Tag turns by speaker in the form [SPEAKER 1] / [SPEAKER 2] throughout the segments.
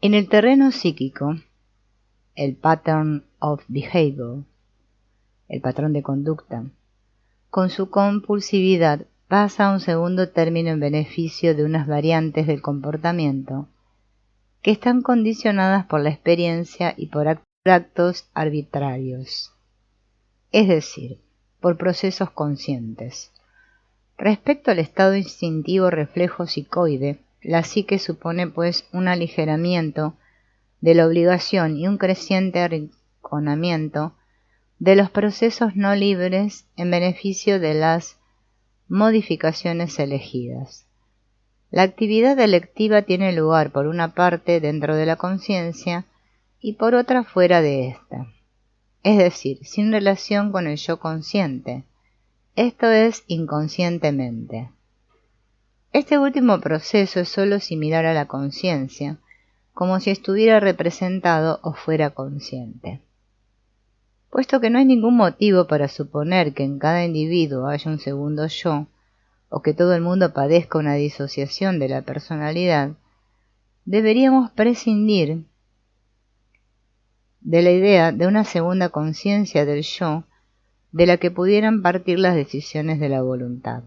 [SPEAKER 1] En el terreno psíquico, el pattern of behavior, el patrón de conducta, con su compulsividad pasa a un segundo término en beneficio de unas variantes del comportamiento que están condicionadas por la experiencia y por actos arbitrarios, es decir, por procesos conscientes. Respecto al estado instintivo reflejo psicoide, la psique supone pues un aligeramiento de la obligación y un creciente arrinconamiento de los procesos no libres en beneficio de las modificaciones elegidas. La actividad electiva tiene lugar por una parte dentro de la conciencia y por otra fuera de ésta, es decir, sin relación con el yo consciente, esto es inconscientemente. Este último proceso es sólo similar a la conciencia, como si estuviera representado o fuera consciente. Puesto que no hay ningún motivo para suponer que en cada individuo haya un segundo yo, o que todo el mundo padezca una disociación de la personalidad, deberíamos prescindir de la idea de una segunda conciencia del yo de la que pudieran partir las decisiones de la voluntad.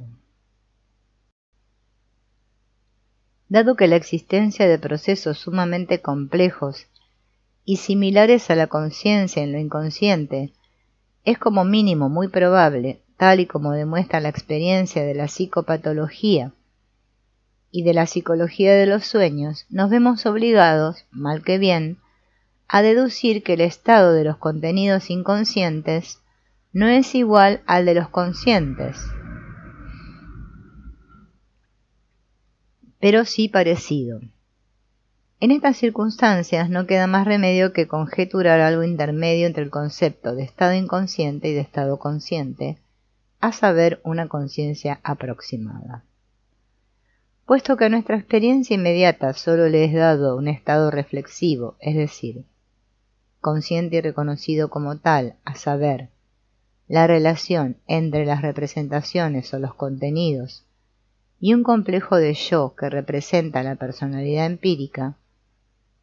[SPEAKER 1] Dado que la existencia de procesos sumamente complejos y similares a la conciencia en lo inconsciente es como mínimo muy probable, tal y como demuestra la experiencia de la psicopatología y de la psicología de los sueños, nos vemos obligados, mal que bien, a deducir que el estado de los contenidos inconscientes no es igual al de los conscientes, pero sí parecido. En estas circunstancias no queda más remedio que conjeturar algo intermedio entre el concepto de estado inconsciente y de estado consciente, a saber, una conciencia aproximada. Puesto que a nuestra experiencia inmediata solo le es dado un estado reflexivo, es decir, consciente y reconocido como tal, a saber, la relación entre las representaciones o los contenidos y un complejo de yo que representa la personalidad empírica,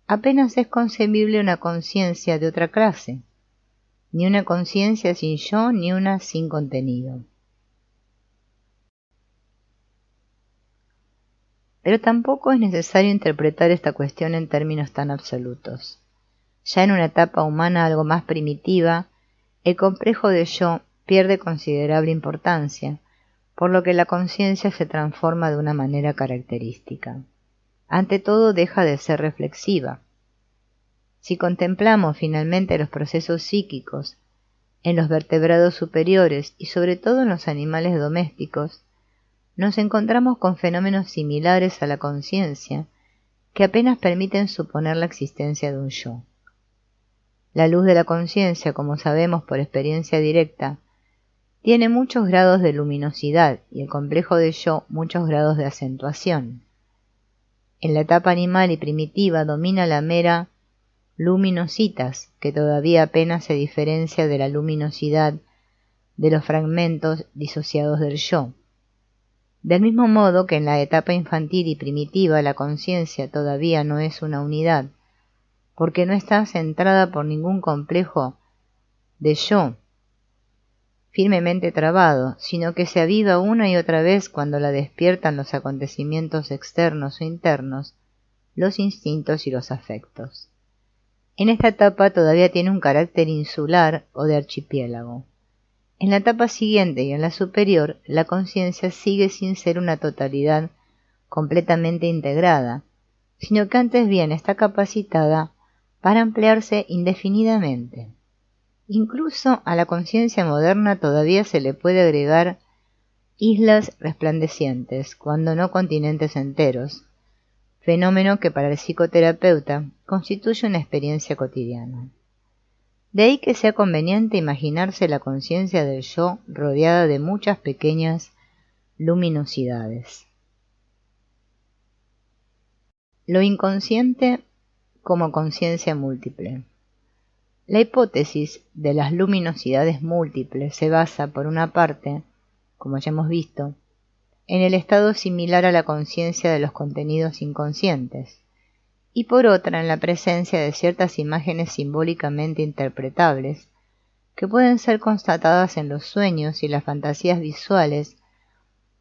[SPEAKER 1] apenas es concebible una conciencia de otra clase, ni una conciencia sin yo ni una sin contenido. Pero tampoco es necesario interpretar esta cuestión en términos tan absolutos. Ya en una etapa humana algo más primitiva, el complejo de yo pierde considerable importancia, por lo que la conciencia se transforma de una manera característica. Ante todo deja de ser reflexiva. Si contemplamos finalmente los procesos psíquicos en los vertebrados superiores y sobre todo en los animales domésticos, nos encontramos con fenómenos similares a la conciencia que apenas permiten suponer la existencia de un yo. La luz de la conciencia, como sabemos por experiencia directa, tiene muchos grados de luminosidad y el complejo de yo muchos grados de acentuación. En la etapa animal y primitiva domina la mera luminositas, que todavía apenas se diferencia de la luminosidad de los fragmentos disociados del yo. Del mismo modo que en la etapa infantil y primitiva la conciencia todavía no es una unidad, porque no está centrada por ningún complejo de yo firmemente trabado, sino que se aviva una y otra vez cuando la despiertan los acontecimientos externos o internos, los instintos y los afectos. En esta etapa todavía tiene un carácter insular o de archipiélago. En la etapa siguiente y en la superior, la conciencia sigue sin ser una totalidad completamente integrada, sino que antes bien está capacitada para ampliarse indefinidamente. Incluso a la conciencia moderna todavía se le puede agregar islas resplandecientes, cuando no continentes enteros, fenómeno que para el psicoterapeuta constituye una experiencia cotidiana. De ahí que sea conveniente imaginarse la conciencia del yo rodeada de muchas pequeñas luminosidades. Lo inconsciente como conciencia múltiple. La hipótesis de las luminosidades múltiples se basa, por una parte, como ya hemos visto, en el estado similar a la conciencia de los contenidos inconscientes, y por otra en la presencia de ciertas imágenes simbólicamente interpretables, que pueden ser constatadas en los sueños y las fantasías visuales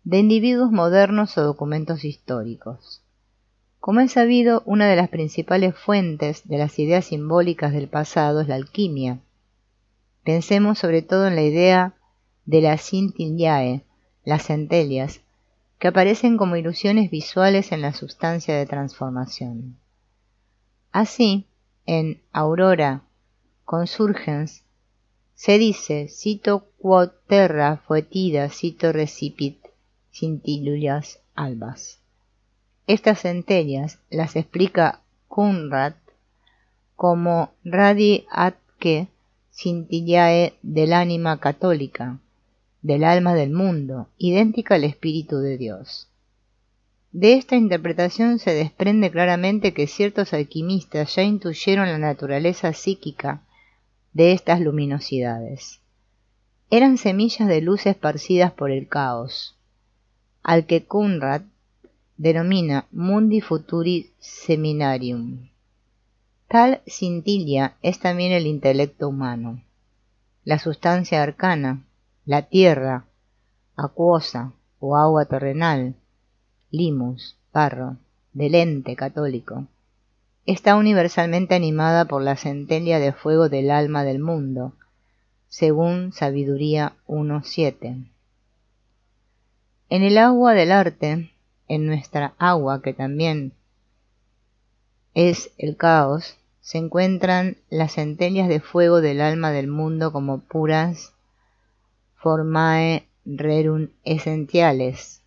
[SPEAKER 1] de individuos modernos o documentos históricos. Como es sabido, una de las principales fuentes de las ideas simbólicas del pasado es la alquimia. Pensemos sobre todo en la idea de las Scintillae, las centellas, que aparecen como ilusiones visuales en la sustancia de transformación. Así, en Aurora Consurgens se dice, cito quod terra foetida cito recipit scintillullas albas. Estas centellas las explica Conrad como radi atque scintillae del ánima católica, del alma del mundo, idéntica al Espíritu de Dios. De esta interpretación se desprende claramente que ciertos alquimistas ya intuyeron la naturaleza psíquica de estas luminosidades. Eran semillas de luz esparcidas por el caos, al que Conrad denomina mundi futuri seminarium. Tal scintilla es también el intelecto humano, la sustancia arcana, la tierra, acuosa o agua terrenal, limus, barro, del ente católico. Está universalmente animada por la centella de fuego del alma del mundo, según Sabiduría 1.7. En el agua del arte, en nuestra agua que también es el caos, se encuentran las centellas de fuego del alma del mundo como puras formae rerum essentiales.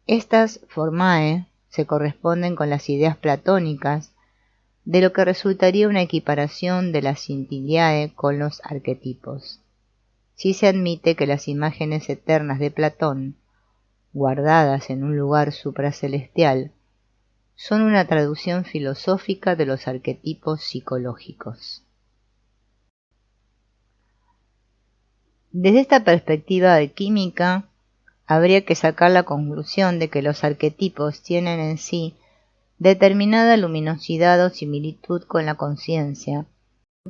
[SPEAKER 1] Estas formae se corresponden con las ideas platónicas de lo que resultaría una equiparación de las Scintillae con los arquetipos. Si se admite que las imágenes eternas de Platón, guardadas en un lugar supracelestial, son una traducción filosófica de los arquetipos psicológicos. Desde esta perspectiva alquímica, habría que sacar la conclusión de que los arquetipos tienen en sí determinada luminosidad o similitud con la conciencia.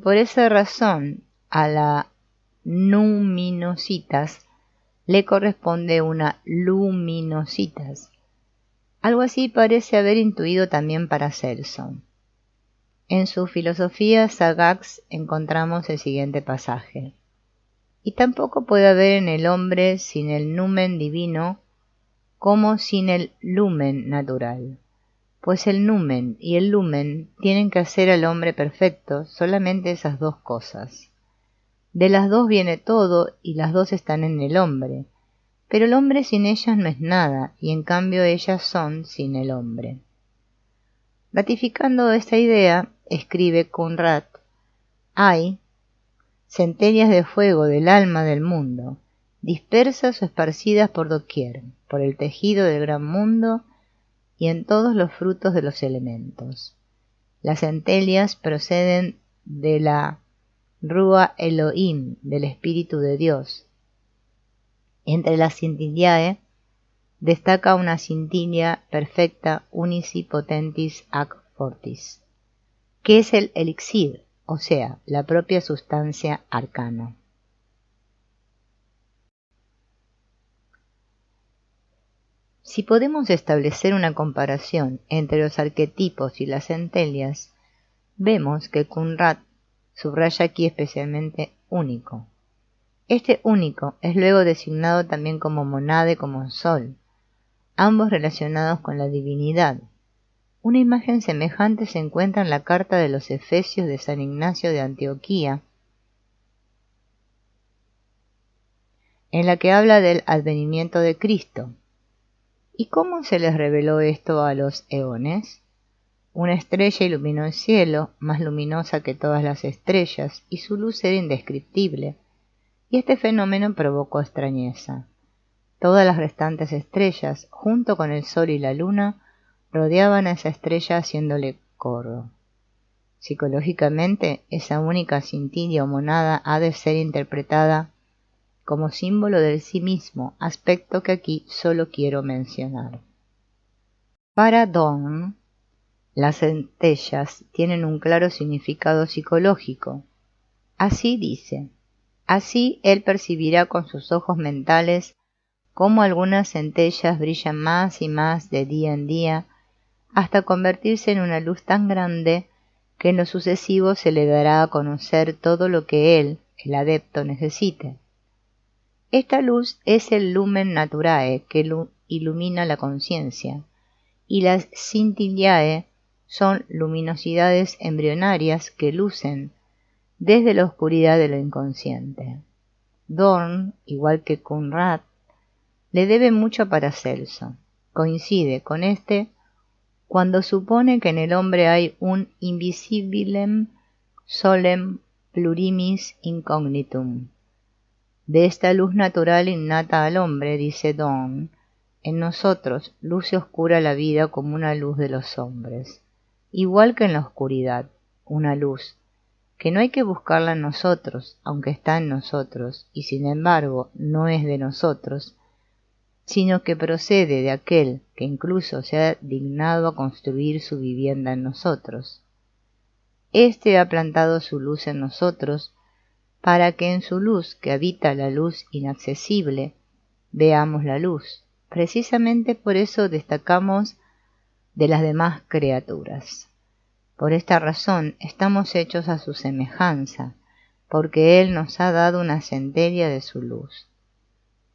[SPEAKER 1] Por esa razón, a la numinositas le corresponde una luminositas. Algo así parece haber intuido también Paracelso. En su filosofía sagax encontramos el siguiente pasaje. Y tampoco puede haber en el hombre sin el numen divino como sin el lumen natural, pues el numen y el lumen tienen que hacer al hombre perfecto solamente esas dos cosas. De las dos viene todo y las dos están en el hombre, pero el hombre sin ellas no es nada y en cambio ellas son sin el hombre. Ratificando esta idea, escribe Conrad, hay centellas de fuego del alma del mundo, dispersas o esparcidas por doquier, por el tejido del gran mundo y en todos los frutos de los elementos. Las centellas proceden de la Rúa Elohim, del Espíritu de Dios. Entre las Scintillae destaca una scintilla perfecta unici potentis ac fortis, que es el elixir, o sea, la propia sustancia arcana. Si podemos establecer una comparación entre los arquetipos y las centellas, vemos que Conrad subraya aquí especialmente único. Este único es luego designado también como monade, como sol, ambos relacionados con la divinidad. Una imagen semejante se encuentra en la carta de los Efesios de San Ignacio de Antioquía, en la que habla del advenimiento de Cristo. ¿Y cómo se les reveló esto a los eones? Una estrella iluminó el cielo, más luminosa que todas las estrellas, y su luz era indescriptible, y este fenómeno provocó extrañeza. Todas las restantes estrellas, junto con el sol y la luna, rodeaban a esa estrella haciéndole coro. Psicológicamente, esa única scintilla o monada ha de ser interpretada como símbolo del sí mismo, aspecto que aquí solo quiero mencionar. Para Dorn, Las centellas tienen un claro significado psicológico. Así dice, así él percibirá con sus ojos mentales cómo algunas centellas brillan más y más de día en día, hasta convertirse en una luz tan grande que en lo sucesivo se le dará a conocer todo lo que él, el adepto, necesite. Esta luz es el lumen naturae que ilumina la conciencia, y las scintillae son luminosidades embrionarias que lucen desde la oscuridad de lo inconsciente. Dorn, igual que Conrad, le debe mucho a Paracelso. Coincide con este cuando supone que en el hombre hay un invisibilem solem plurimis incognitum. De esta luz natural innata al hombre, dice Dorn, en nosotros luce oscura la vida como una luz de los hombres, igual que en la oscuridad, una luz, que no hay que buscarla en nosotros, aunque está en nosotros, y sin embargo no es de nosotros, sino que procede de aquel que incluso se ha dignado a construir su vivienda en nosotros. Éste ha plantado su luz en nosotros, para que en su luz, que habita la luz inaccesible, veamos la luz. Precisamente por eso destacamos de las demás criaturas. Por esta razón estamos hechos a su semejanza, porque Él nos ha dado una centella de su luz.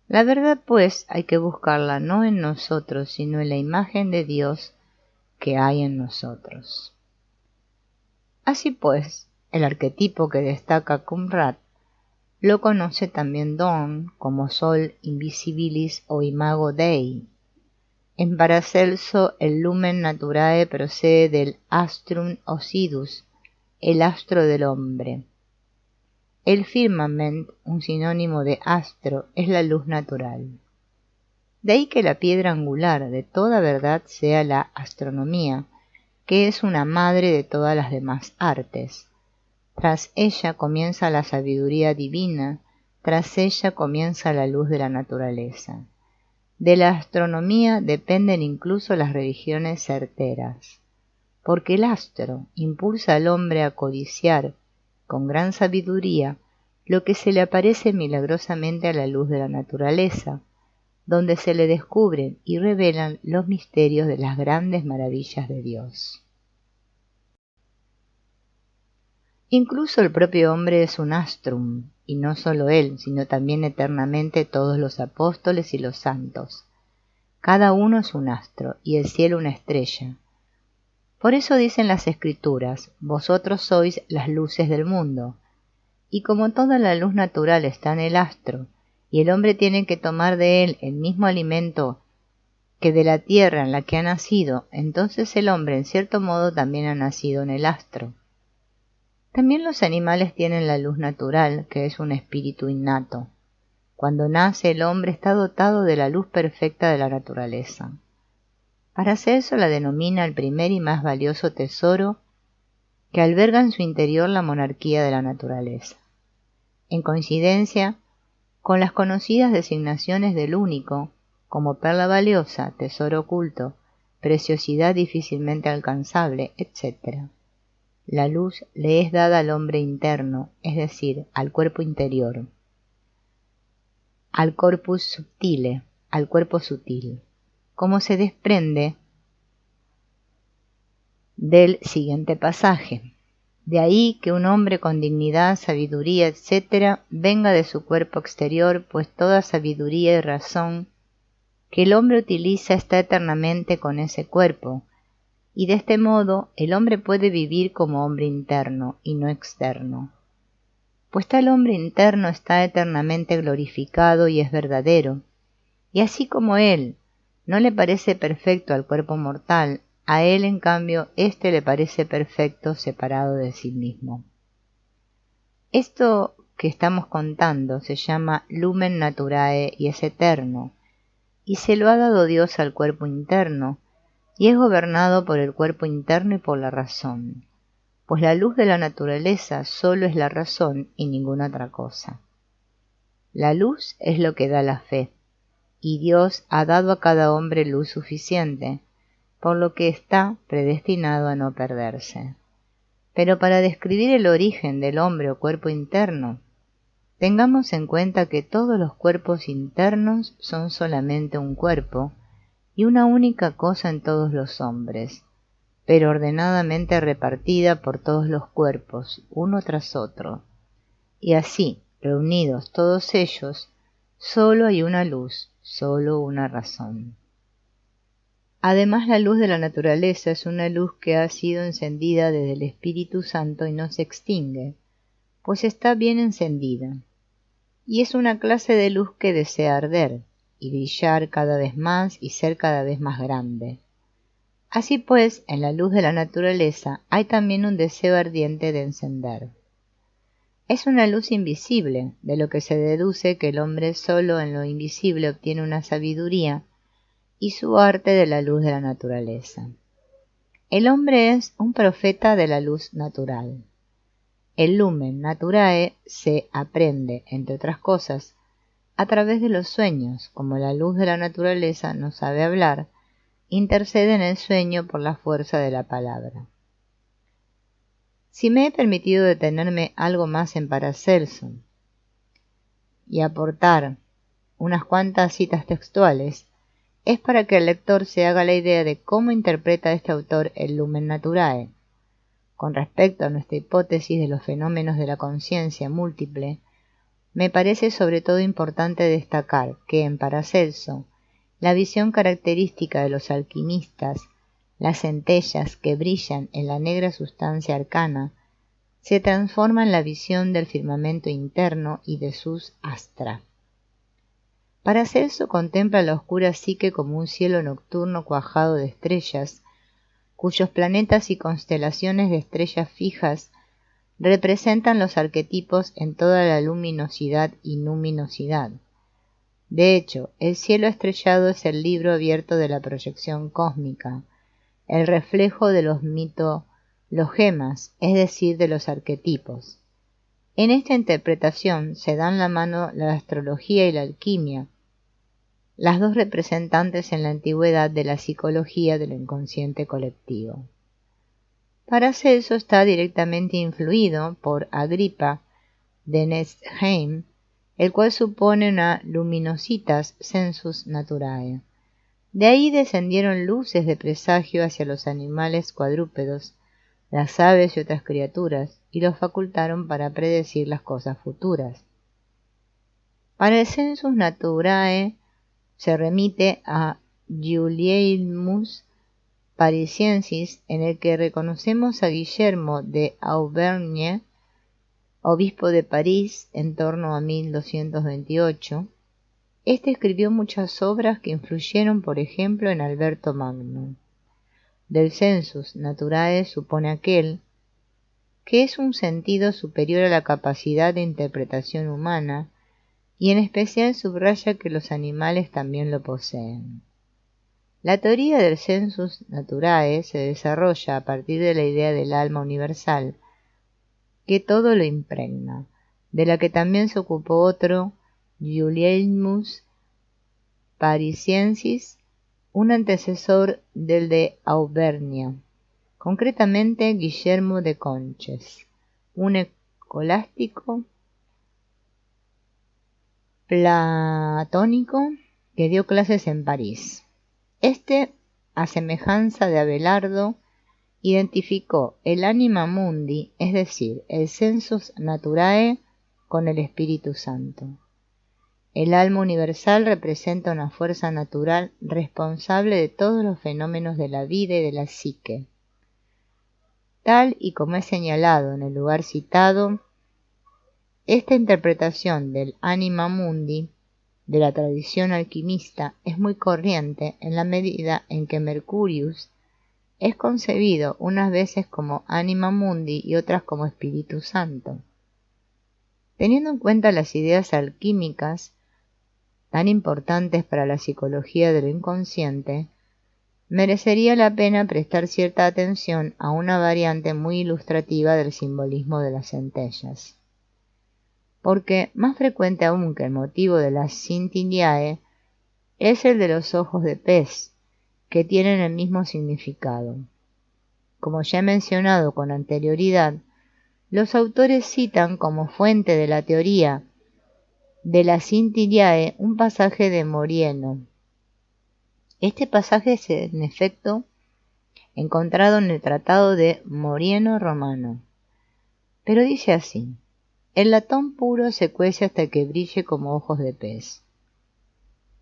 [SPEAKER 1] La verdad, pues, hay que buscarla no en nosotros, sino en la imagen de Dios que hay en nosotros. Así pues, el arquetipo que destaca Conrad lo conoce también Dorn como sol invisibilis o imago Dei. En Paracelso el lumen naturae procede del astrum occidus, el astro del hombre. El firmament, un sinónimo de astro, es la luz natural. De ahí que la piedra angular de toda verdad sea la astronomía, que es una madre de todas las demás artes. Tras ella comienza la sabiduría divina, tras ella comienza la luz de la naturaleza. De la astronomía dependen incluso las religiones certeras, porque el astro impulsa al hombre a codiciar, con gran sabiduría, lo que se le aparece milagrosamente a la luz de la naturaleza, donde se le descubren y revelan los misterios de las grandes maravillas de Dios. Incluso el propio hombre es un astrum, y no solo él, sino también eternamente todos los apóstoles y los santos. Cada uno es un astro, y el cielo una estrella. Por eso dicen las Escrituras, vosotros sois las luces del mundo. Y como toda la luz natural está en el astro, y el hombre tiene que tomar de él el mismo alimento que de la tierra en la que ha nacido, entonces el hombre en cierto modo también ha nacido en el astro. También los animales tienen la luz natural, que es un espíritu innato. Cuando nace el hombre está dotado de la luz perfecta de la naturaleza. Paracelso la denomina el primer y más valioso tesoro que alberga en su interior la monarquía de la naturaleza. En coincidencia con las conocidas designaciones del único, como perla valiosa, tesoro oculto, preciosidad difícilmente alcanzable, etc. La luz le es dada al hombre interno, es decir, al cuerpo interior, al corpus subtile, al cuerpo sutil, como se desprende del siguiente pasaje. De ahí que un hombre con dignidad, sabiduría, etc., venga de su cuerpo exterior, pues toda sabiduría y razón que el hombre utiliza está eternamente con ese cuerpo, y de este modo el hombre puede vivir como hombre interno y no externo. Pues tal hombre interno está eternamente glorificado y es verdadero, y así como él no le parece perfecto al cuerpo mortal, a él en cambio éste le parece perfecto separado de sí mismo. Esto que estamos contando se llama lumen naturae y es eterno, y se lo ha dado Dios al cuerpo interno, y es gobernado por el cuerpo interno y por la razón, pues la luz de la naturaleza solo es la razón y ninguna otra cosa. La luz es lo que da la fe, y Dios ha dado a cada hombre luz suficiente, por lo que está predestinado a no perderse. Pero para describir el origen del hombre o cuerpo interno, tengamos en cuenta que todos los cuerpos internos son solamente un cuerpo y una única cosa en todos los hombres, pero ordenadamente repartida por todos los cuerpos, uno tras otro. Y así, reunidos todos ellos, solo hay una luz, solo una razón. Además, la luz de la naturaleza es una luz que ha sido encendida desde el Espíritu Santo y no se extingue, pues está bien encendida. Y es una clase de luz que desea arder, y brillar cada vez más y ser cada vez más grande. Así pues, en la luz de la naturaleza hay también un deseo ardiente de encender. Es una luz invisible, de lo que se deduce que el hombre solo en lo invisible obtiene una sabiduría y su arte de la luz de la naturaleza. El hombre es un profeta de la luz natural. El lumen naturae se aprende, entre otras cosas, a través de los sueños, como la luz de la naturaleza no sabe hablar, intercede en el sueño por la fuerza de la palabra. Si me he permitido detenerme algo más en Paracelso y aportar unas cuantas citas textuales, es para que el lector se haga la idea de cómo interpreta este autor el lumen naturae. Con respecto a nuestra hipótesis de los fenómenos de la conciencia múltiple, me parece sobre todo importante destacar que en Paracelso, la visión característica de los alquimistas, las centellas que brillan en la negra sustancia arcana, se transforma en la visión del firmamento interno y de sus astra. Paracelso contempla la oscura psique como un cielo nocturno cuajado de estrellas, cuyos planetas y constelaciones de estrellas fijas representan los arquetipos en toda la luminosidad y numinosidad. De hecho, el cielo estrellado es el libro abierto de la proyección cósmica, el reflejo de los mitologemas, es decir, de los arquetipos. En esta interpretación se dan la mano la astrología y la alquimia, las dos representantes en la antigüedad de la psicología del inconsciente colectivo. Paracelso está directamente influido por Agripa de Nestheim, el cual supone una luminositas sensus naturae. De ahí descendieron luces de presagio hacia los animales cuadrúpedos, las aves y otras criaturas, y los facultaron para predecir las cosas futuras. Para el sensus naturae se remite a Gulielmus Parisiensis, en el que reconocemos a Guillermo de Auvergne, obispo de París en torno a 1228. Este escribió muchas obras que influyeron, por ejemplo, en Alberto Magno. Del sensus naturae supone aquel que es un sentido superior a la capacidad de interpretación humana, y en especial subraya que los animales también lo poseen. La teoría del sensus naturae se desarrolla a partir de la idea del alma universal, que todo lo impregna, de la que también se ocupó otro, Gulielmus Parisiensis, un antecesor del de Auvernia, concretamente Guillermo de Conches, un escolástico platónico que dio clases en París. Este, a semejanza de Abelardo, identificó el anima mundi, es decir, el sensus naturae, con el Espíritu Santo. El alma universal representa una fuerza natural responsable de todos los fenómenos de la vida y de la psique. Tal y como es señalado en el lugar citado, esta interpretación del anima mundi de la tradición alquimista es muy corriente en la medida en que Mercurius es concebido unas veces como anima mundi y otras como Espíritu Santo. Teniendo en cuenta las ideas alquímicas tan importantes para la psicología de lo inconsciente, merecería la pena prestar cierta atención a una variante muy ilustrativa del simbolismo de las centellas. Porque, más frecuente aún que el motivo de las Scintiliae, es el de los ojos de pez, que tienen el mismo significado. Como ya he mencionado con anterioridad, los autores citan como fuente de la teoría de la Scintillae un pasaje de Morieno. Este pasaje es en efecto encontrado en el Tratado de Morieno Romano, pero dice así: el latón puro se cuece hasta que brille como ojos de pez.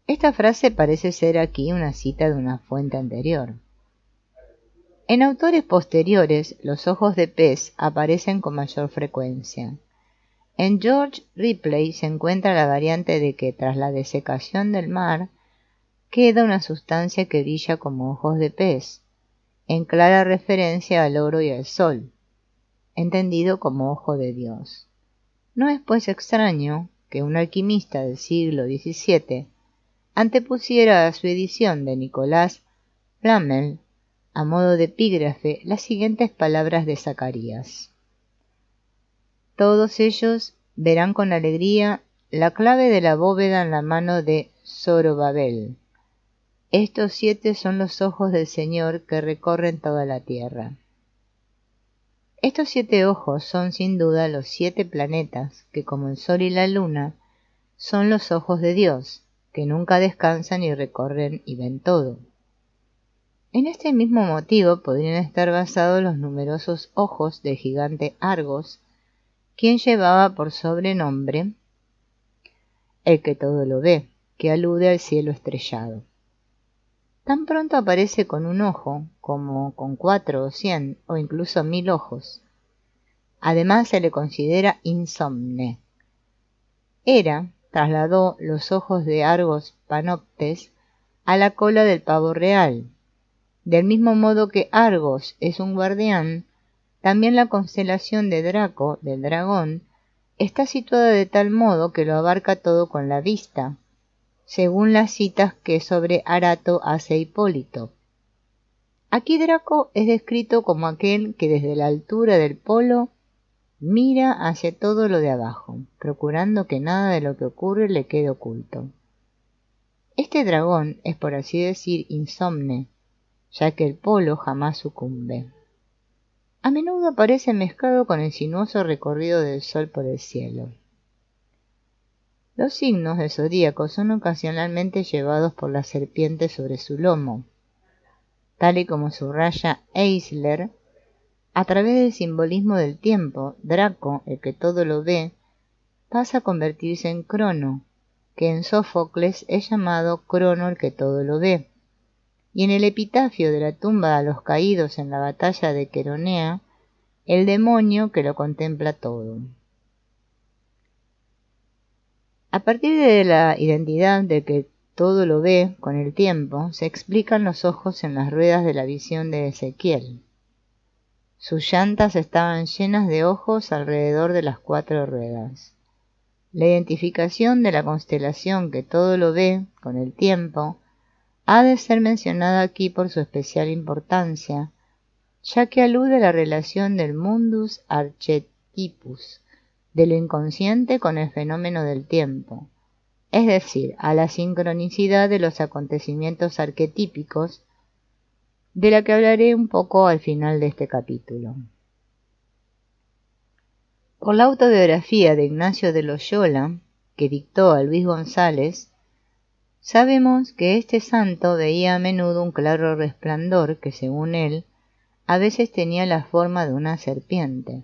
[SPEAKER 1] Esta frase parece ser aquí una cita de una fuente anterior. En autores posteriores, los ojos de pez aparecen con mayor frecuencia. En George Ripley se encuentra la variante de que tras la desecación del mar queda una sustancia que brilla como ojos de pez, en clara referencia al oro y al sol, entendido como ojo de Dios. No es pues extraño que un alquimista del siglo XVII antepusiera a su edición de Nicolás Flamel, a modo de epígrafe, las siguientes palabras de Zacarías: todos ellos verán con alegría la clave de la bóveda en la mano de Zorobabel. Estos 7 son los ojos del Señor que recorren toda la tierra. Estos 7 ojos son sin duda los 7 planetas que, como el Sol y la Luna, son los ojos de Dios, que nunca descansan y recorren y ven todo. En este mismo motivo podrían estar basados los numerosos ojos del gigante Argos, quien llevaba por sobrenombre el que todo lo ve, que alude al cielo estrellado. Tan pronto aparece con un ojo, como con 4 o 100 o incluso 1000 ojos. Además se le considera insomne. Hera trasladó los ojos de Argos Panoptes a la cola del pavo real. Del mismo modo que Argos es un guardián, también la constelación de Draco, del dragón, está situada de tal modo que lo abarca todo con la vista, según las citas que sobre Arato hace Hipólito. Aquí Draco es descrito como aquel que desde la altura del polo mira hacia todo lo de abajo, procurando que nada de lo que ocurre le quede oculto. Este dragón es, por así decir, insomne, ya que el polo jamás sucumbe. A menudo aparece mezclado con el sinuoso recorrido del sol por el cielo. Los signos del zodíaco son ocasionalmente llevados por la serpiente sobre su lomo, tal y como subraya Eisler. A través del simbolismo del tiempo, Draco, el que todo lo ve, pasa a convertirse en Crono, que en Sófocles es llamado Crono el que todo lo ve, y en el epitafio de la tumba a los caídos en la batalla de Queronea, el demonio que lo contempla todo. A partir de la identidad del que todo lo ve con el tiempo, se explican los ojos en las ruedas de la visión de Ezequiel. Sus llantas estaban llenas de ojos alrededor de las 4 ruedas. La identificación de la constelación que todo lo ve con el tiempo ha de ser mencionada aquí por su especial importancia, ya que alude a la relación del mundus archetypus, de lo inconsciente con el fenómeno del tiempo, es decir, a la sincronicidad de los acontecimientos arquetípicos, de la que hablaré un poco al final de este capítulo. Por la autobiografía de Ignacio de Loyola, que dictó a Luis González, sabemos que este santo veía a menudo un claro resplandor que, según él, a veces tenía la forma de una serpiente.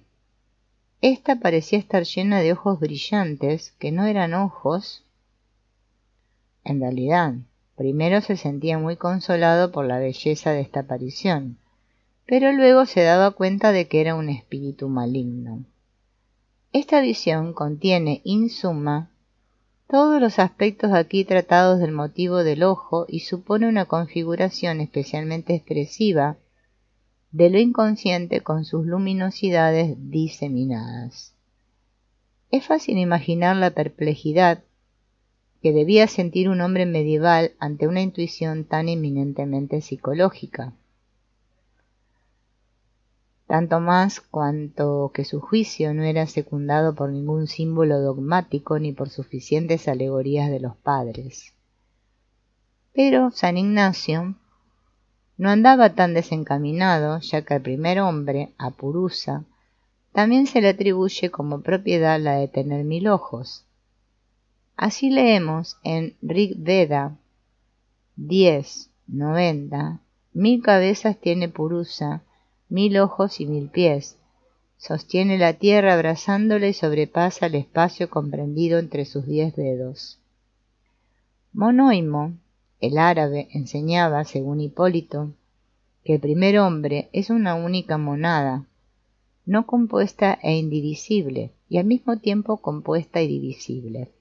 [SPEAKER 1] Esta parecía estar llena de ojos brillantes, que no eran ojos. En realidad, primero se sentía muy consolado por la belleza de esta aparición, pero luego se daba cuenta de que era un espíritu maligno. Esta visión contiene, in summa, todos los aspectos aquí tratados del motivo del ojo y supone una configuración especialmente expresiva de lo inconsciente con sus luminosidades diseminadas. Es fácil imaginar la perplejidad que debía sentir un hombre medieval ante una intuición tan eminentemente psicológica, tanto más cuanto que su juicio no era secundado por ningún símbolo dogmático ni por suficientes alegorías de los padres. Pero San Ignacio no andaba tan desencaminado, ya que al primer hombre, a Purusa, también se le atribuye como propiedad la de tener 1000 ojos. Así leemos en Rig Veda 10:90, 1000 cabezas tiene Purusa, 1000 ojos y 1000 pies. Sostiene la tierra abrazándola y sobrepasa el espacio comprendido entre sus 10 dedos. Monóimo, el árabe, enseñaba, según Hipólito, que el primer hombre es una única monada, no compuesta e indivisible, y al mismo tiempo compuesta y divisible.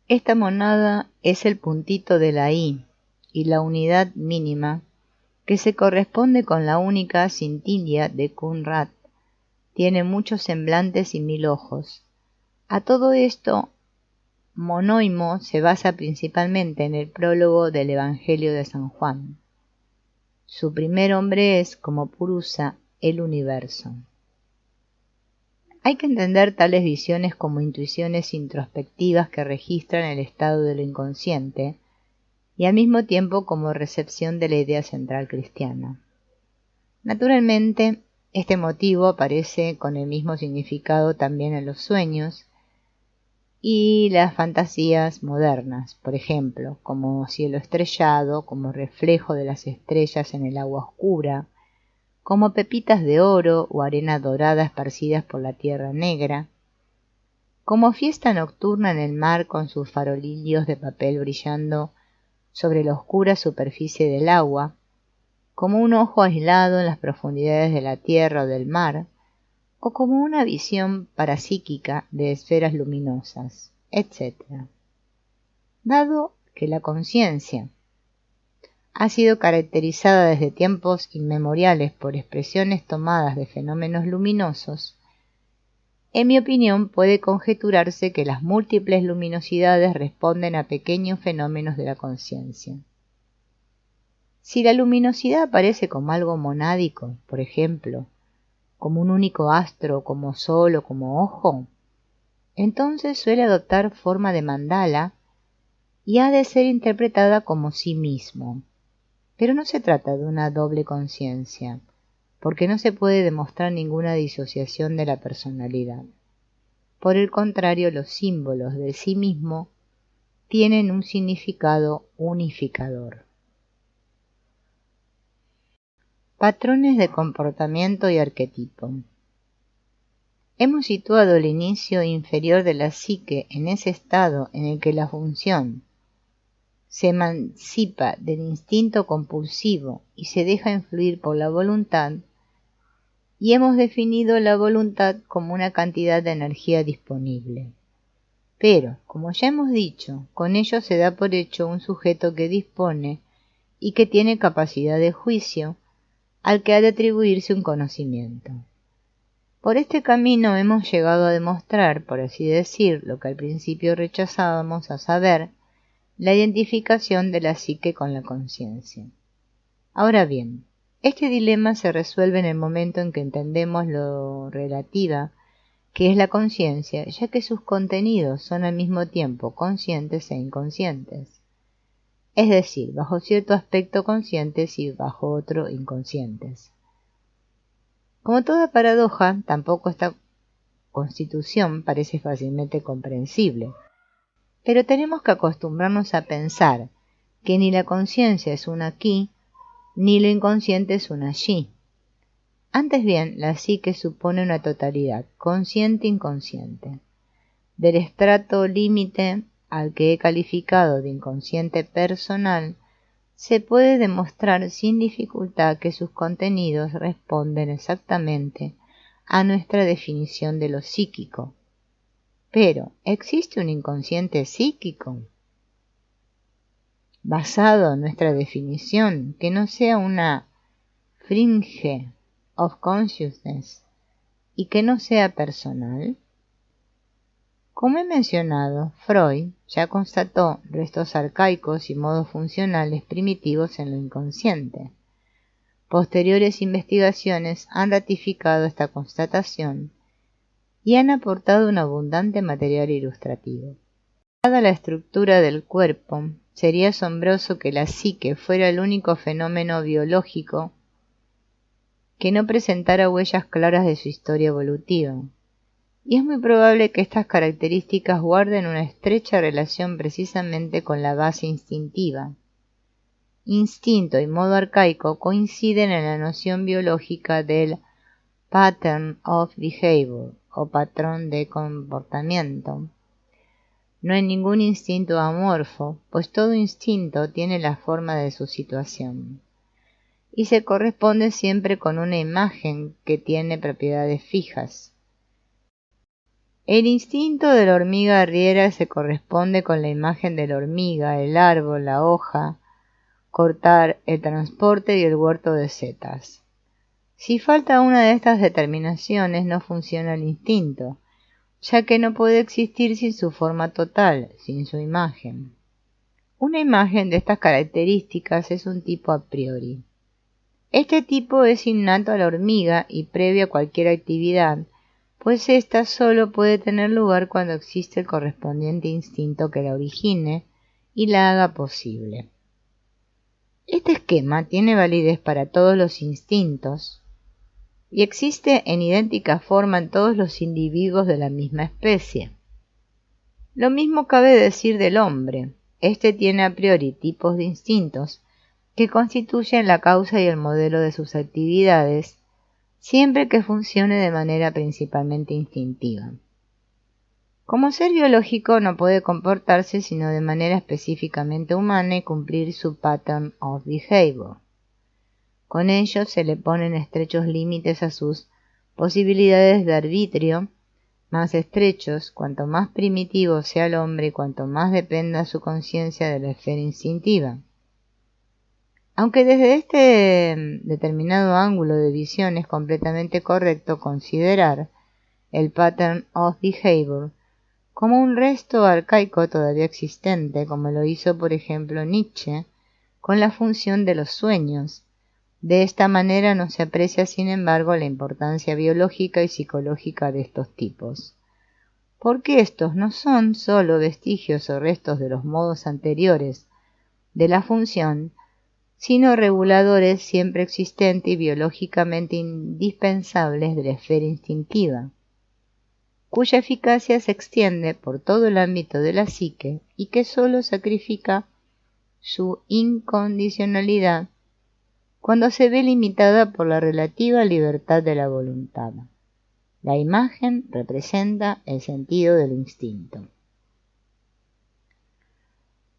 [SPEAKER 1] Esta monada es el puntito de la I y la unidad mínima, que se corresponde con la única cintilla de Kunrat. Tiene muchos semblantes y 1000 ojos. A todo esto, Monóimo se basa principalmente en el prólogo del Evangelio de San Juan. Su primer hombre es, como Purusa, el universo. Hay que entender tales visiones como intuiciones introspectivas que registran el estado de lo inconsciente y al mismo tiempo como recepción de la idea central cristiana. Naturalmente, este motivo aparece con el mismo significado también en los sueños y las fantasías modernas, por ejemplo, como cielo estrellado, como reflejo de las estrellas en el agua oscura, como pepitas de oro o arena dorada esparcidas por la tierra negra, como fiesta nocturna en el mar con sus farolillos de papel brillando sobre la oscura superficie del agua, como un ojo aislado en las profundidades de la tierra o del mar, o como una visión parapsíquica de esferas luminosas, etc. Dado que la conciencia ha sido caracterizada desde tiempos inmemoriales por expresiones tomadas de fenómenos luminosos, en mi opinión puede conjeturarse que las múltiples luminosidades responden a pequeños fenómenos de la conciencia. Si la luminosidad aparece como algo monádico, por ejemplo, como un único astro, como sol o como ojo, entonces suele adoptar forma de mandala y ha de ser interpretada como sí mismo. Pero no se trata de una doble conciencia, porque no se puede demostrar ninguna disociación de la personalidad. Por el contrario, los símbolos del sí mismo tienen un significado unificador. Patrones de comportamiento y arquetipo. Hemos situado el inicio inferior de la psique en ese estado en el que la función se emancipa del instinto compulsivo y se deja influir por la voluntad, y hemos definido la voluntad como una cantidad de energía disponible. Pero, como ya hemos dicho, con ello se da por hecho un sujeto que dispone y que tiene capacidad de juicio, al que ha de atribuirse un conocimiento. Por este camino hemos llegado a demostrar, por así decir, lo que al principio rechazábamos, a saber, la identificación de la psique con la conciencia. Ahora bien, este dilema se resuelve en el momento en que entendemos lo relativa que es la conciencia, ya que sus contenidos son al mismo tiempo conscientes e inconscientes. Es decir, bajo cierto aspecto conscientes y bajo otro inconscientes. Como toda paradoja, tampoco esta constitución parece fácilmente comprensible, pero tenemos que acostumbrarnos a pensar que ni la conciencia es un aquí, ni lo inconsciente es un allí. Antes bien, la psique supone una totalidad, consciente-inconsciente. Del estrato límite al que he calificado de inconsciente personal, se puede demostrar sin dificultad que sus contenidos responden exactamente a nuestra definición de lo psíquico. Pero, ¿existe un inconsciente psíquico? Basado en nuestra definición, que no sea una fringe of consciousness y que no sea personal. Como he mencionado, Freud ya constató restos arcaicos y modos funcionales primitivos en lo inconsciente. Posteriores investigaciones han ratificado esta constatación y han aportado un abundante material ilustrativo. Dada la estructura del cuerpo, sería asombroso que la psique fuera el único fenómeno biológico que no presentara huellas claras de su historia evolutiva. Y es muy probable que estas características guarden una estrecha relación precisamente con la base instintiva. Instinto y modo arcaico coinciden en la noción biológica del pattern of behavior o patrón de comportamiento. No hay ningún instinto amorfo, pues todo instinto tiene la forma de su situación y se corresponde siempre con una imagen que tiene propiedades fijas. El instinto de la hormiga arriera se corresponde con la imagen de la hormiga, el árbol, la hoja, cortar, el transporte y el huerto de setas. Si falta una de estas determinaciones, no funciona el instinto, ya que no puede existir sin su forma total, sin su imagen. Una imagen de estas características es un tipo a priori. Este tipo es innato a la hormiga y previo a cualquier actividad, pues ésta solo puede tener lugar cuando existe el correspondiente instinto que la origine y la haga posible. Este esquema tiene validez para todos los instintos y existe en idéntica forma en todos los individuos de la misma especie. Lo mismo cabe decir del hombre. Este tiene a priori tipos de instintos que constituyen la causa y el modelo de sus actividades, siempre que funcione de manera principalmente instintiva. Como ser biológico no puede comportarse sino de manera específicamente humana y cumplir su pattern of behavior. Con ello se le ponen estrechos límites a sus posibilidades de arbitrio, más estrechos cuanto más primitivo sea el hombre y cuanto más dependa su conciencia de la esfera instintiva. Aunque desde este determinado ángulo de visión es completamente correcto considerar el pattern of behavior como un resto arcaico todavía existente, como lo hizo por ejemplo Nietzsche con la función de los sueños. De esta manera no se aprecia sin embargo la importancia biológica y psicológica de estos tipos, porque estos no son sólo vestigios o restos de los modos anteriores de la función, sino reguladores siempre existentes y biológicamente indispensables de la esfera instintiva, cuya eficacia se extiende por todo el ámbito de la psique y que sólo sacrifica su incondicionalidad cuando se ve limitada por la relativa libertad de la voluntad. La imagen representa el sentido del instinto.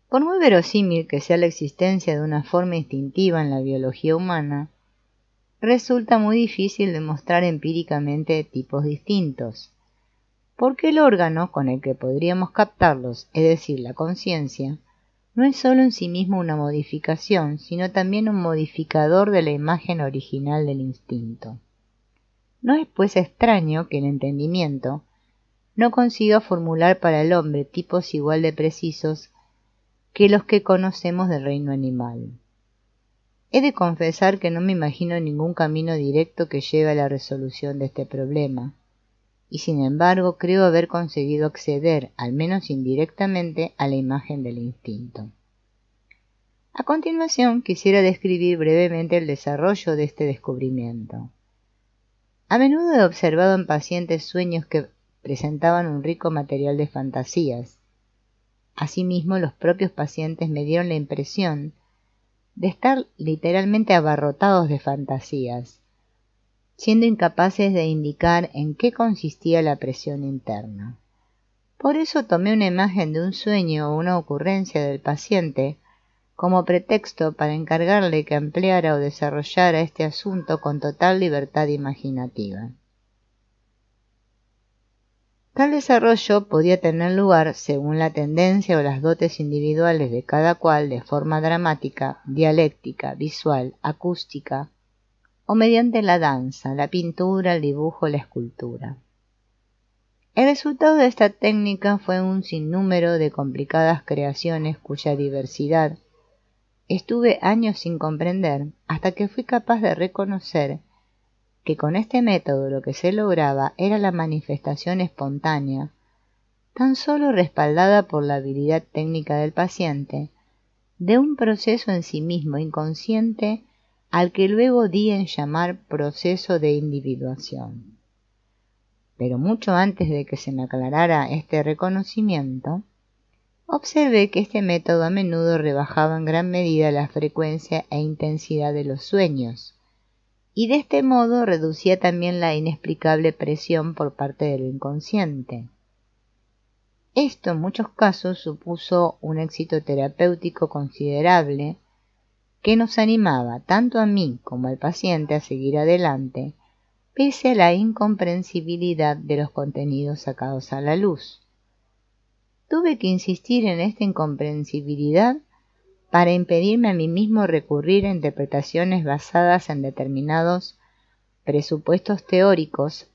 [SPEAKER 1] Por muy verosímil que sea la existencia de una forma instintiva en la biología humana, resulta muy difícil demostrar empíricamente tipos distintos, porque el órgano con el que podríamos captarlos, es decir, la conciencia, no es sólo en sí mismo una modificación, sino también un modificador de la imagen original del instinto. No es pues extraño que el entendimiento no consiga formular para el hombre tipos igual de precisos que los que conocemos del reino animal. He de confesar que no me imagino ningún camino directo que lleve a la resolución de este problema, y sin embargo creo haber conseguido acceder, al menos indirectamente, a la imagen del instinto. A continuación quisiera describir brevemente el desarrollo de este descubrimiento. A menudo he observado en pacientes sueños que presentaban un rico material de fantasías. Asimismo, los propios pacientes me dieron la impresión de estar literalmente abarrotados de fantasías, siendo incapaces de indicar en qué consistía la presión interna. Por eso tomé una imagen de un sueño o una ocurrencia del paciente como pretexto para encargarle que ampliara o desarrollara este asunto con total libertad imaginativa. Tal desarrollo podía tener lugar según la tendencia o las dotes individuales de cada cual de forma dramática, dialéctica, visual, acústica, o mediante la danza, la pintura, el dibujo, la escultura. El resultado de esta técnica fue un sinnúmero de complicadas creaciones cuya diversidad estuve años sin comprender hasta que fui capaz de reconocer que con este método lo que se lograba era la manifestación espontánea, tan solo respaldada por la habilidad técnica del paciente, de un proceso en sí mismo inconsciente al que luego di en llamar proceso de individuación. Pero mucho antes de que se me aclarara este reconocimiento, observé que este método a menudo rebajaba en gran medida la frecuencia e intensidad de los sueños, y de este modo reducía también la inexplicable presión por parte del inconsciente. Esto en muchos casos supuso un éxito terapéutico considerable que nos animaba tanto a mí como al paciente a seguir adelante, pese a la incomprensibilidad de los contenidos sacados a la luz. Tuve que insistir en esta incomprensibilidad para impedirme a mí mismo recurrir a interpretaciones basadas en determinados presupuestos teóricos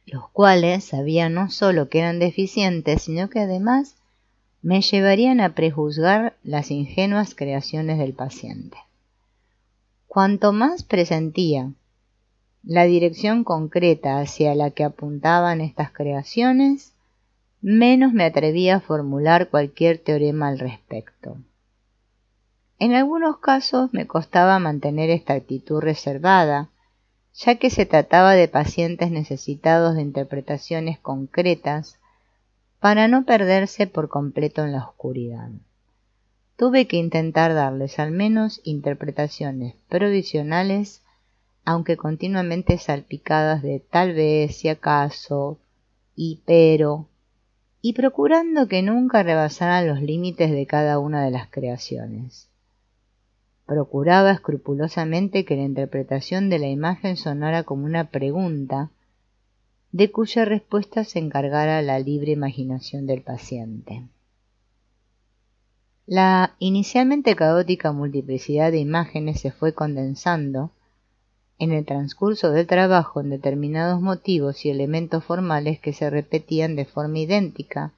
[SPEAKER 1] los cuales sabía no solo que eran deficientes, sino que además me llevarían a prejuzgar las ingenuas creaciones del paciente. Cuanto más presentía la dirección concreta hacia la que apuntaban estas creaciones, menos me atrevía a formular cualquier teorema al respecto. En algunos casos me costaba mantener esta actitud reservada, ya que se trataba de pacientes necesitados de interpretaciones concretas para no perderse por completo en la oscuridad. Tuve que intentar darles al menos interpretaciones provisionales, aunque continuamente salpicadas de tal vez, si acaso, y pero, y procurando que nunca rebasaran los límites de cada una de las creaciones. Procuraba escrupulosamente que la interpretación de la imagen sonara como una pregunta, de cuya respuesta se encargara la libre imaginación del paciente. La inicialmente caótica multiplicidad de imágenes se fue condensando en el transcurso del trabajo en determinados motivos y elementos formales que se repetían de forma idéntica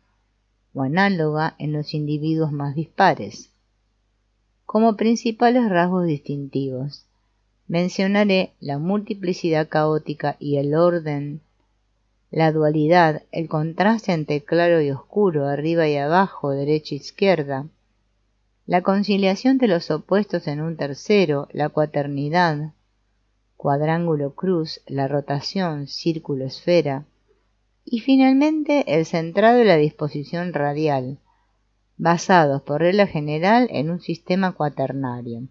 [SPEAKER 1] o análoga en los individuos más dispares. Como principales rasgos distintivos, mencionaré la multiplicidad caótica y el orden, la dualidad, el contraste entre claro y oscuro, arriba y abajo, derecha e izquierda, la conciliación de los opuestos en un tercero, la cuaternidad, cuadrángulo cruz, la rotación, círculo esfera, y finalmente el centrado y la disposición radial, basados por regla general en un sistema cuaternario.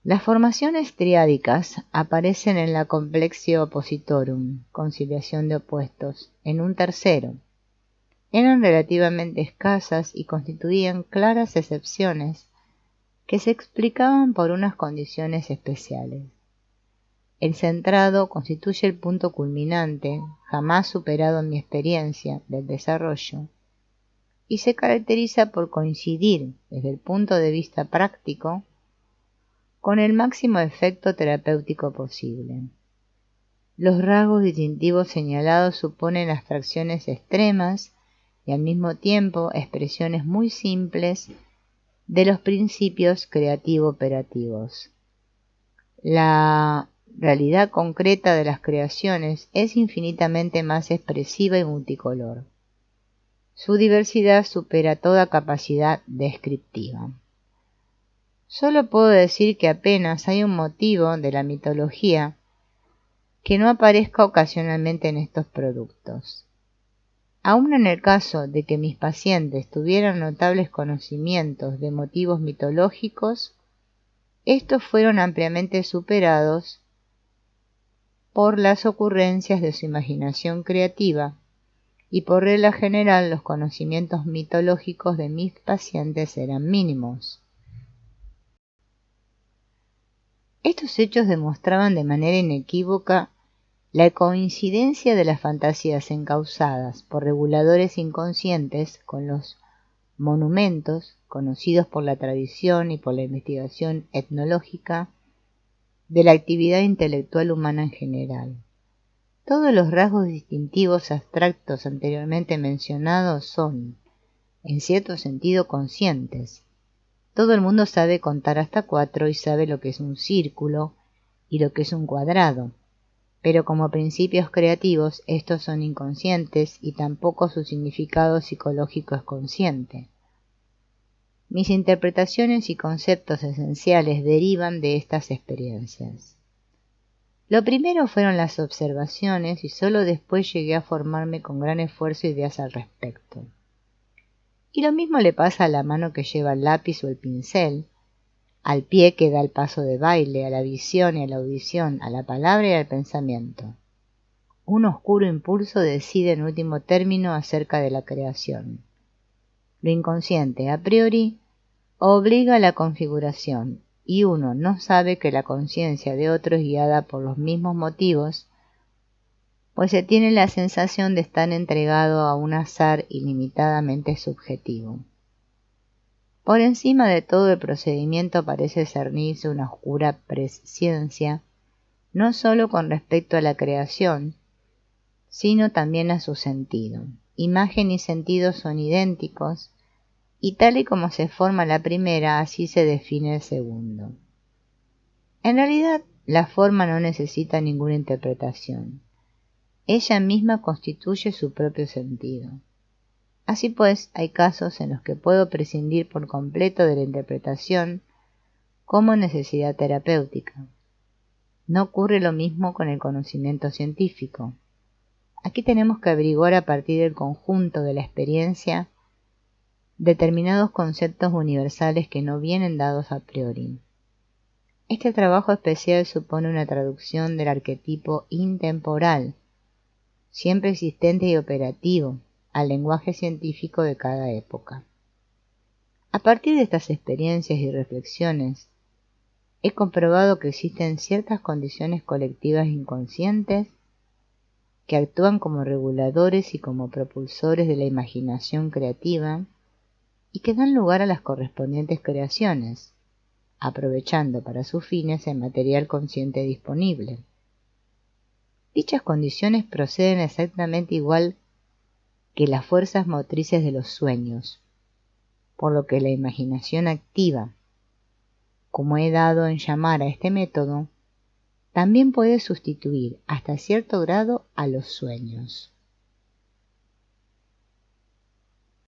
[SPEAKER 1] Las formaciones triádicas aparecen en la complexio oppositorum, conciliación de opuestos, en un tercero. Eran relativamente escasas y constituían claras excepciones que se explicaban por unas condiciones especiales. El centrado constituye el punto culminante, jamás superado en mi experiencia, del desarrollo, y se caracteriza por coincidir, desde el punto de vista práctico, con el máximo efecto terapéutico posible. Los rasgos distintivos señalados suponen abstracciones extremas y al mismo tiempo expresiones muy simples de los principios creativo-operativos. La realidad concreta de las creaciones es infinitamente más expresiva y multicolor. Su diversidad supera toda capacidad descriptiva. Solo puedo decir que apenas hay un motivo de la mitología que no aparezca ocasionalmente en estos productos. Aun en el caso de que mis pacientes tuvieran notables conocimientos de motivos mitológicos, estos fueron ampliamente superados por las ocurrencias de su imaginación creativa, y por regla general los conocimientos mitológicos de mis pacientes eran mínimos. Estos hechos demostraban de manera inequívoca la coincidencia de las fantasías encausadas por reguladores inconscientes con los monumentos, conocidos por la tradición y por la investigación etnológica, de la actividad intelectual humana en general. Todos los rasgos distintivos abstractos anteriormente mencionados son, en cierto sentido, conscientes. Todo el mundo sabe contar hasta 4 y sabe lo que es un círculo y lo que es un cuadrado, pero como principios creativos estos son inconscientes y tampoco su significado psicológico es consciente. Mis interpretaciones y conceptos esenciales derivan de estas experiencias. Lo primero fueron las observaciones y solo después llegué a formarme con gran esfuerzo ideas al respecto. Y lo mismo le pasa a la mano que lleva el lápiz o el pincel, al pie que da el paso de baile, a la visión y a la audición, a la palabra y al pensamiento. Un oscuro impulso decide en último término acerca de la creación. Lo inconsciente, a priori, obliga a la configuración, y uno no sabe que la conciencia de otro es guiada por los mismos motivos, pues se tiene la sensación de estar entregado a un azar ilimitadamente subjetivo. Por encima de todo el procedimiento parece cernirse una oscura presciencia, no sólo con respecto a la creación, sino también a su sentido. Imagen y sentido son idénticos, y tal y como se forma la primera, así se define el segundo. En realidad, la forma no necesita ninguna interpretación. Ella misma constituye su propio sentido. Así pues, hay casos en los que puedo prescindir por completo de la interpretación como necesidad terapéutica. No ocurre lo mismo con el conocimiento científico. Aquí tenemos que averiguar a partir del conjunto de la experiencia determinados conceptos universales que no vienen dados a priori. Este trabajo especial supone una traducción del arquetipo intemporal, siempre existente y operativo, al lenguaje científico de cada época. A partir de estas experiencias y reflexiones, he comprobado que existen ciertas condiciones colectivas inconscientes que actúan como reguladores y como propulsores de la imaginación creativa y que dan lugar a las correspondientes creaciones, aprovechando para sus fines el material consciente disponible. Dichas condiciones proceden exactamente igual que las fuerzas motrices de los sueños, por lo que la imaginación activa, como he dado en llamar a este método, también puede sustituir hasta cierto grado a los sueños.